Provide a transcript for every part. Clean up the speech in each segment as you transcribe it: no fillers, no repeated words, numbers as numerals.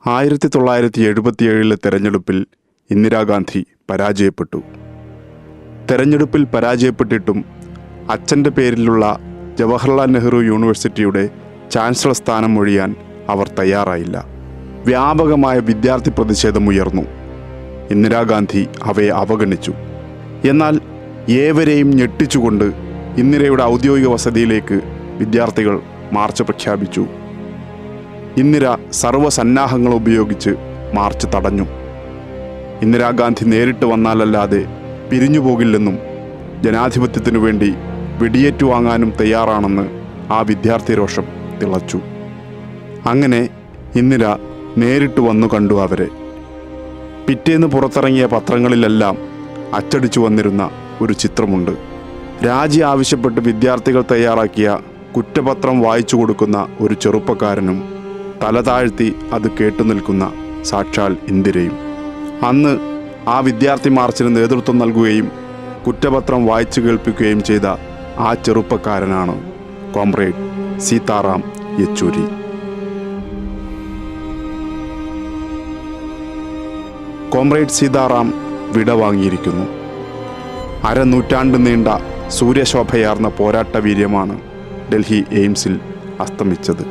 1977 തെരഞ്ഞെടുപ്പിൽ ഇന്ദിരാഗാന്ധി പരാജയപ്പെട്ടു. തെരഞ്ഞെടുപ്പിൽ പരാജയപ്പെട്ടിട്ടും അച്ഛൻ്റെ പേരിലുള്ള ജവഹർലാൽ നെഹ്റു യൂണിവേഴ്സിറ്റിയുടെ ചാൻസലർ സ്ഥാനം ഒഴിയാൻ അവർ തയ്യാറായില്ല. വ്യാപകമായ വിദ്യാർത്ഥി പ്രതിഷേധമുയർന്നു. ഇന്ദിരാഗാന്ധി അവയെ അവഗണിച്ചു. എന്നാൽ ഏവരെയും ഞെട്ടിച്ചുകൊണ്ട് ഇന്ദിരയുടെ ഔദ്യോഗിക വസതിയിലേക്ക് വിദ്യാർത്ഥികൾ മാർച്ച് പ്രഖ്യാപിച്ചു. ഇന്ദിര സർവ്വസന്നാഹങ്ങൾ ഉപയോഗിച്ച് മാർച്ച് തടഞ്ഞു. ഇന്ദിരാഗാന്ധി നേരിട്ട് വന്നാലല്ലാതെ പിരിഞ്ഞു പോകില്ലെന്നും ജനാധിപത്യത്തിനു വേണ്ടി വെടിയേറ്റു വാങ്ങാനും തയ്യാറാണെന്ന് ആ വിദ്യാർത്ഥി രോഷം തിളച്ചു. അങ്ങനെ ഇന്ദിര നേരിട്ട് വന്നു കണ്ടു അവരെ. പിറ്റേന്ന് പുറത്തിറങ്ങിയ പത്രങ്ങളിലെല്ലാം അച്ചടിച്ചു വന്നിരുന്ന ഒരു ചിത്രമുണ്ട്. രാജി ആവശ്യപ്പെട്ട് വിദ്യാർത്ഥികൾ തയ്യാറാക്കിയ കുറ്റപത്രം വായിച്ചു കൊടുക്കുന്ന ഒരു ചെറുപ്പക്കാരനും തല താഴ്ത്തി അത് കേട്ടു നിൽക്കുന്ന സാക്ഷാൽ ഇന്ദിരയും. അന്ന് ആ വിദ്യാർത്ഥി മാർച്ചിന് നേതൃത്വം നൽകുകയും കുറ്റപത്രം വായിച്ചു കേൾപ്പിക്കുകയും ചെയ്ത ആ ചെറുപ്പക്കാരനാണ് കോമ്രേഡ് സീതാറാം യെച്ചൂരി. കോമ്രേഡ് സീതാറാം വിടവാങ്ങിയിരിക്കുന്നു. അരനൂറ്റാണ്ട് നീണ്ട സൂര്യശോഭയാർന്ന പോരാട്ട വീര്യമാണ് ഡൽഹി എയിംസിൽ അസ്തമിച്ചത്.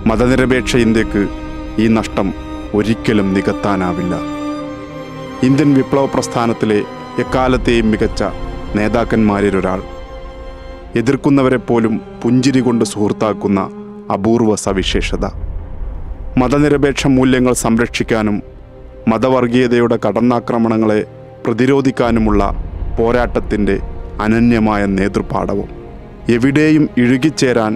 മതനിരപേക്ഷ ഇന്ത്യക്ക് ഈ നഷ്ടം ഒരിക്കലും നികത്താനാവില്ല. ഇന്ത്യൻ വിപ്ലവ പ്രസ്ഥാനത്തിലെ എക്കാലത്തെയും മികച്ച നേതാക്കന്മാരിലൊരാൾ, എതിർക്കുന്നവരെപ്പോലും പുഞ്ചിരി കൊണ്ട് സുഹൃത്താക്കുന്ന അപൂർവ സവിശേഷത, മതനിരപേക്ഷ മൂല്യങ്ങൾ സംരക്ഷിക്കാനും മതവർഗീയതയുടെ കടന്നാക്രമണങ്ങളെ പ്രതിരോധിക്കാനുമുള്ള പോരാട്ടത്തിൻ്റെ അനന്യമായ നേതൃപാടവം. എവിടെയും ഇഴുകിച്ചേരാൻ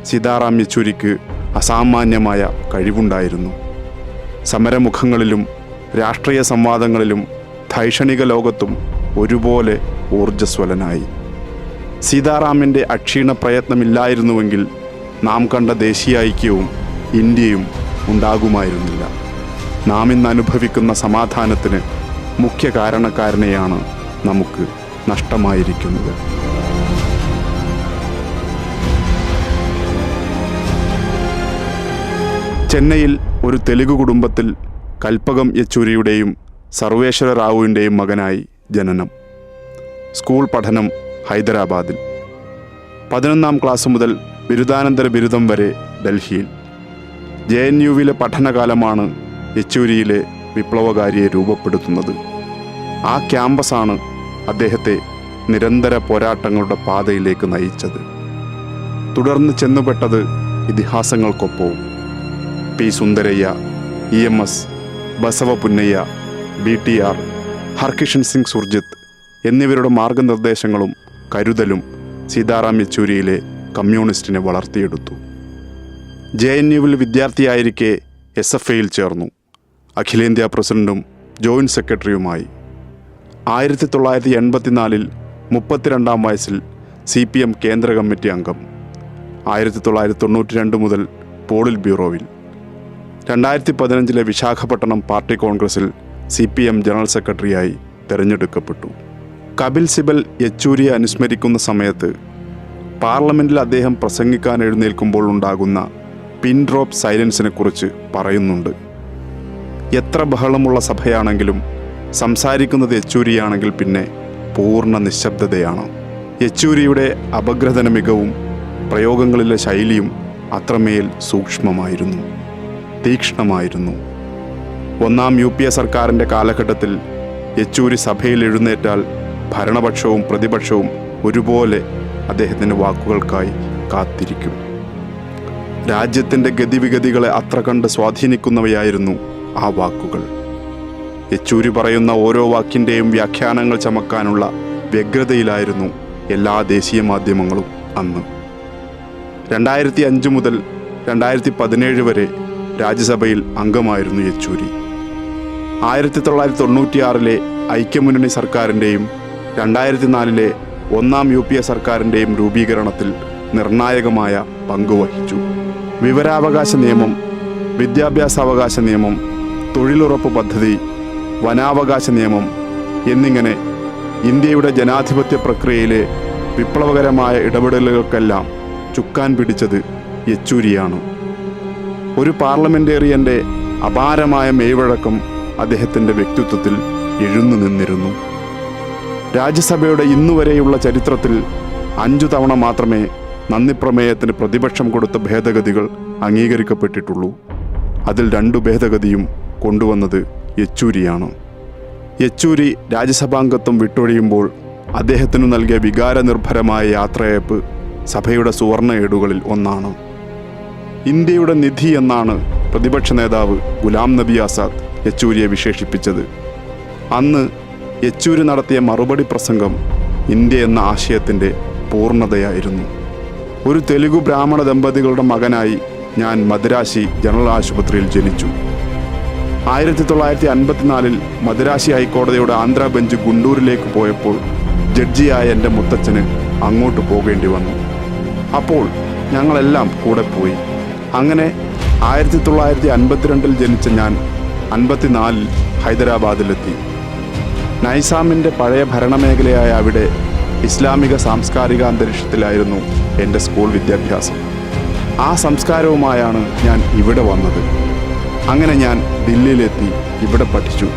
സീതാറാം യെച്ചൂരിക്ക് അസാമാന്യമായ കഴിവുണ്ടായിരുന്നു. സമരമുഖങ്ങളിലും രാഷ്ട്രീയ സംവാദങ്ങളിലും ധൈഷണിക ലോകത്തും ഒരുപോലെ ഊർജ്ജസ്വലനായി. സീതാറാമിൻ്റെ അക്ഷീണ പ്രയത്നമില്ലായിരുന്നുവെങ്കിൽ നാം കണ്ട ദേശീയ ഐക്യവും ഇന്ത്യയും ഉണ്ടാകുമായിരുന്നില്ല. നാം ഇന്ന് അനുഭവിക്കുന്ന സമാധാനത്തിന് മുഖ്യ കാരണക്കാരനെയാണ് നമുക്ക് നഷ്ടമായിരിക്കുന്നത്. ചെന്നൈയിൽ ഒരു തെലുഗു കുടുംബത്തിൽ കൽപ്പകം യെച്ചൂരിയുടെയും സർവേശ്വര റാവുവിൻ്റെയും മകനായി ജനനം. സ്കൂൾ പഠനം ഹൈദരാബാദിൽ. 11ാം ക്ലാസ് മുതൽ ബിരുദാനന്തര ബിരുദം വരെ ഡൽഹിയിൽ. JNUവിലെ പഠനകാലമാണ് യെച്ചൂരിയിലെ വിപ്ലവകാരിയെ രൂപപ്പെടുത്തുന്നത്. ആ ക്യാമ്പസാണ് അദ്ദേഹത്തെ നിരന്തര പോരാട്ടങ്ങളുടെ പാതയിലേക്ക് നയിച്ചത്. തുടർന്ന് ചെന്നുപെട്ടത് ഇതിഹാസങ്ങൾക്കൊപ്പവും. പി സുന്ദരയ്യ, EMS, ബസവ പുന്നയ്യ, BTR, ഹർകിഷൻ സിംഗ് സുർജിത്ത് എന്നിവരുടെ മാർഗനിർദ്ദേശങ്ങളും കരുതലും സീതാറാം യെച്ചൂരിയിലെ കമ്മ്യൂണിസ്റ്റിനെ വളർത്തിയെടുത്തു. JNUവിൽ വിദ്യാർത്ഥിയായിരിക്കെ SFIയിൽ ചേർന്നു. അഖിലേന്ത്യാ പ്രസിഡന്റും ജോയിൻറ്റ് സെക്രട്ടറിയുമായി. 1984 32ാം വയസ്സിൽ CPM കേന്ദ്ര കമ്മിറ്റി അംഗം. 1992 മുതൽ പോളിറ്റ് ബ്യൂറോവിൽ. 2015 വിശാഖപട്ടണം പാർട്ടി കോൺഗ്രസിൽ CPM ജനറൽ സെക്രട്ടറിയായി തിരഞ്ഞെടുക്കപ്പെട്ടു. കപിൽ സിബൽ യെച്ചൂരിയെ അനുസ്മരിക്കുന്ന സമയത്ത് പാർലമെൻറ്റിൽ അദ്ദേഹം പ്രസംഗിക്കാൻ എഴുന്നേൽക്കുമ്പോൾ ഉണ്ടാകുന്ന പിൻ ഡ്രോപ്പ് സൈലൻസിനെ കുറിച്ച് പറയുന്നുണ്ട്. എത്ര ബഹളമുള്ള സഭയാണെങ്കിലും സംസാരിക്കുന്നത് യെച്ചൂരിയാണെങ്കിൽ പിന്നെ പൂർണ്ണ നിശബ്ദതയാണ്. യെച്ചൂരിയുടെ അപഗ്രഥന മികവും പ്രയോഗങ്ങളിലെ ശൈലിയും അത്രമേൽ സൂക്ഷ്മമായിരുന്നു, തീക്ഷ്ണമായിരുന്നു. 1ാം UPA സർക്കാരിൻ്റെ കാലഘട്ടത്തിൽ യെച്ചൂരി സഭയിൽ എഴുന്നേറ്റാൽ ഭരണപക്ഷവും പ്രതിപക്ഷവും ഒരുപോലെ അദ്ദേഹത്തിൻ്റെ വാക്കുകൾക്കായി കാത്തിരിക്കും. രാജ്യത്തിൻ്റെ ഗതിവിഗതികളെ അത്ര കണ്ട് സ്വാധീനിക്കുന്നവയായിരുന്നു ആ വാക്കുകൾ. യെച്ചൂരി പറയുന്ന ഓരോ വാക്കിൻ്റെയും വ്യാഖ്യാനങ്ങൾ ചമക്കാനുള്ള വ്യഗ്രതയിലായിരുന്നു എല്ലാ ദേശീയ മാധ്യമങ്ങളും അന്ന്. 2005 മുതൽ 2017 വരെ രാജ്യസഭയിൽ അംഗമായിരുന്നു യെച്ചൂരി. 1996 ഐക്യമുന്നണി സർക്കാരിൻ്റെയും 2004 1ാം UPA സർക്കാരിൻ്റെയും രൂപീകരണത്തിൽ നിർണായകമായ പങ്കുവഹിച്ചു. വിവരാവകാശ നിയമം, വിദ്യാഭ്യാസാവകാശ നിയമം, തൊഴിലുറപ്പ് പദ്ധതി, വനാവകാശ നിയമം എന്നിങ്ങനെ ഇന്ത്യയുടെ ജനാധിപത്യ പ്രക്രിയയിലെ വിപ്ലവകരമായ ഇടപെടലുകൾക്കെല്ലാം ചുക്കാൻ പിടിച്ചത് യെച്ചൂരിയാണ്. ഒരു പാർലമെൻറ്റേറിയൻ്റെ അപാരമായ മെയ്വഴക്കം അദ്ദേഹത്തിൻ്റെ വ്യക്തിത്വത്തിൽ എഴുന്നു നിന്നിരുന്നു. രാജ്യസഭയുടെ ഇന്നുവരെയുള്ള ചരിത്രത്തിൽ 5 തവണ മാത്രമേ നന്ദിപ്രമേയത്തിന് പ്രതിപക്ഷം കൊടുത്ത ഭേദഗതികൾ അംഗീകരിക്കപ്പെട്ടിട്ടുള്ളൂ. അതിൽ 2 ഭേദഗതിയും കൊണ്ടുവന്നത് യെച്ചൂരിയാണ്. യെച്ചൂരി രാജ്യസഭാംഗത്വം വിട്ടൊഴിയുമ്പോൾ അദ്ദേഹത്തിനു നൽകിയ വികാരനിർഭരമായ യാത്രയയപ്പ് സഭയുടെ സുവർണ ഏടുകളിൽ ഒന്നാണ്. ഇന്ത്യയുടെ നിധി എന്നാണ് പ്രതിപക്ഷ നേതാവ് ഗുലാം നബി ആസാദ് യെച്ചൂരിയെ വിശേഷിപ്പിച്ചത്. അന്ന് യെച്ചൂരി നടത്തിയ മറുപടി പ്രസംഗം ഇന്ത്യ എന്ന ആശയത്തിൻ്റെ പൂർണ്ണതയായിരുന്നു. ഒരു തെലുഗു ബ്രാഹ്മണ ദമ്പതികളുടെ മകനായി ഞാൻ മദ്രാശി ജനറൽ ആശുപത്രിയിൽ ജനിച്ചു. 1954 മദ്രാശി ഹൈക്കോടതിയുടെ ആന്ധ്ര ബെഞ്ച് ഗുണ്ടൂരിലേക്ക് പോയപ്പോൾ ജഡ്ജിയായ എൻ്റെ മുത്തച്ഛന് അങ്ങോട്ട് പോകേണ്ടി വന്നു. അപ്പോൾ ഞങ്ങളെല്ലാം കൂടെ പോയി. അങ്ങനെ 1952 ജനിച്ച ഞാൻ 54 ഹൈദരാബാദിലെത്തി. നൈസാമിൻ്റെ പഴയ ഭരണമേഖലയായ അവിടെ ഇസ്ലാമിക സാംസ്കാരിക അന്തരീക്ഷത്തിലായിരുന്നു എൻ്റെ സ്കൂൾ വിദ്യാഭ്യാസം. ആ സംസ്കാരവുമായാണ് ഞാൻ ഇവിടെ വന്നത്. അങ്ങനെ ഞാൻ ദില്ലിയിലെത്തി ഇവിടെ പഠിച്ചു.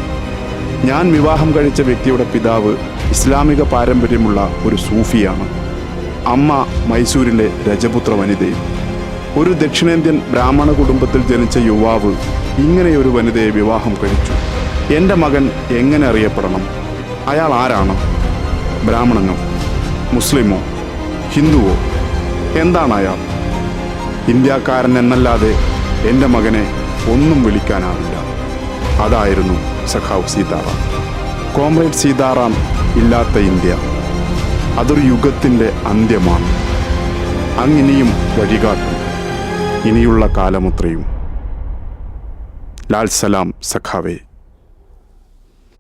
ഞാൻ വിവാഹം കഴിച്ച വ്യക്തിയുടെ പിതാവ് ഇസ്ലാമിക പാരമ്പര്യമുള്ള ഒരു സൂഫിയാണ്. അമ്മ മൈസൂരിലെ രജപുത്ര വനിതയും. ഒരു ദക്ഷിണേന്ത്യൻ ബ്രാഹ്മണ കുടുംബത്തിൽ ജനിച്ച യുവാവ് ഇങ്ങനെയൊരു വനിതയെ വിവാഹം കഴിച്ചു. എൻ്റെ മകൻ എങ്ങനെ അറിയപ്പെടണം? അയാൾ ആരാണ്? ബ്രാഹ്മണനോ, മുസ്ലിമോ, ഹിന്ദുവോ? എന്താണ് അയാൾ? ഇന്ത്യക്കാരൻ എന്നല്ലാതെ എൻ്റെ മകനെ ഒന്നും വിളിക്കാനാവില്ല. അതായിരുന്നു സഖാവ് സീതാറാം. കോമ്രേഡ് സീതാറാം ഇല്ലാത്ത ഇന്ത്യ അതൊരു യുഗത്തിൻ്റെ അന്ത്യമാണ്. അങ്ങിനിയും വഴികാട്ടും, ഇനിയുള്ള കാലമത്രയും. ലാൽ സലാം സഖാവേ.